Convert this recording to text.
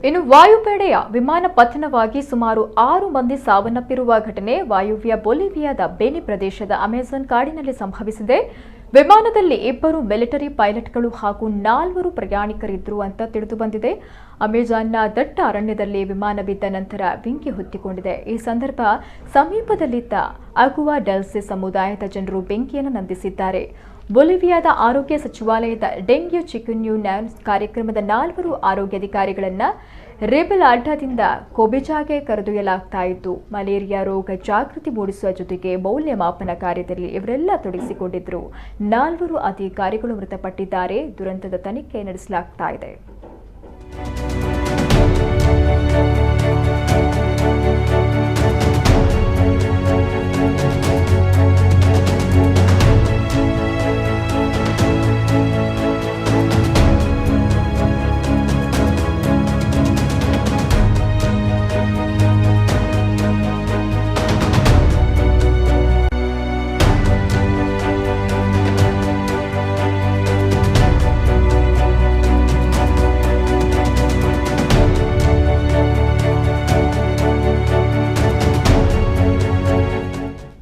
ಇನ್ನು ವಾಯುಪಡೆಯ ವಿಮಾನ ಪತನವಾಗಿ ಸುಮಾರು 6 ಮಂದಿ ಸಾವನ್ನಪ್ಪಿರುವ ಘಟನೆ ವಾಯುವ್ಯ ಬೊಲಿವಿಯಾದ ಬೇನಿ ಪ್ರದೇಶದ ಅಮೆಜಾನ್ ಕಾಡಿನಲ್ಲಿ ಸಂಭವಿಸಿದೆ. ವಿಮಾನದಲ್ಲಿ 2 ಮಿಲಿಟರಿ ಪೈಲಟ್ಗಳು ಹಾಗೂ 4 ಪ್ರಯಾಣಿಕರಿದ್ದರು ಅಂತ ತಿಳಿದುಬಂದಿದೆ. ಅಮೆಜಾನ್ನ ದಟ್ಟ ಅರಣ್ಯದಲ್ಲಿ ವಿಮಾನ ಬಿದ್ದ ನಂತರ ಬೆಂಕಿ ಹೊತ್ತಿಕೊಂಡಿದೆ. ಈ ಸಂದರ್ಭ ಸಮೀಪದಲ್ಲಿದ್ದ ಅಗುವಾ ಡೆಲ್ಸೆ ಸಮುದಾಯದ ಜನರು ಬೆಂಕಿಯನ್ನು ನಂದಿಸಿದ್ದಾರೆ. ಬೊಲಿವಿಯಾದ ಆರೋಗ್ಯ ಸಚಿವಾಲಯದ ಡೆಂಗ್ಯೂ ಚಿಕನ್ಯೂ ಕಾರ್ಯಕ್ರಮದ 4 ಆರೋಗ್ಯಾಧಿಕಾರಿಗಳನ್ನು ರೇಬೆಲ್ ಅಡ್ಡಾದಿಂದ ಕೊಬಿಜಾಗೆ ಕರೆದೊಯ್ಯಲಾಗ್ತಾ ಇದ್ದು, ಮಲೇರಿಯಾ ರೋಗ ಜಾಗೃತಿ ಮೂಡಿಸುವ ಜೊತೆಗೆ ಮೌಲ್ಯಮಾಪನ ಕಾರ್ಯದಲ್ಲಿ ಇವರೆಲ್ಲ ತೊಡಗಿಸಿಕೊಂಡಿದ್ದರು. 4 ಅಧಿಕಾರಿಗಳು ಮೃತಪಟ್ಟಿದ್ದಾರೆ. ದುರಂತದ ತನಿಖೆ ನಡೆಸಲಾಗ್ತಾ ಇದೆ.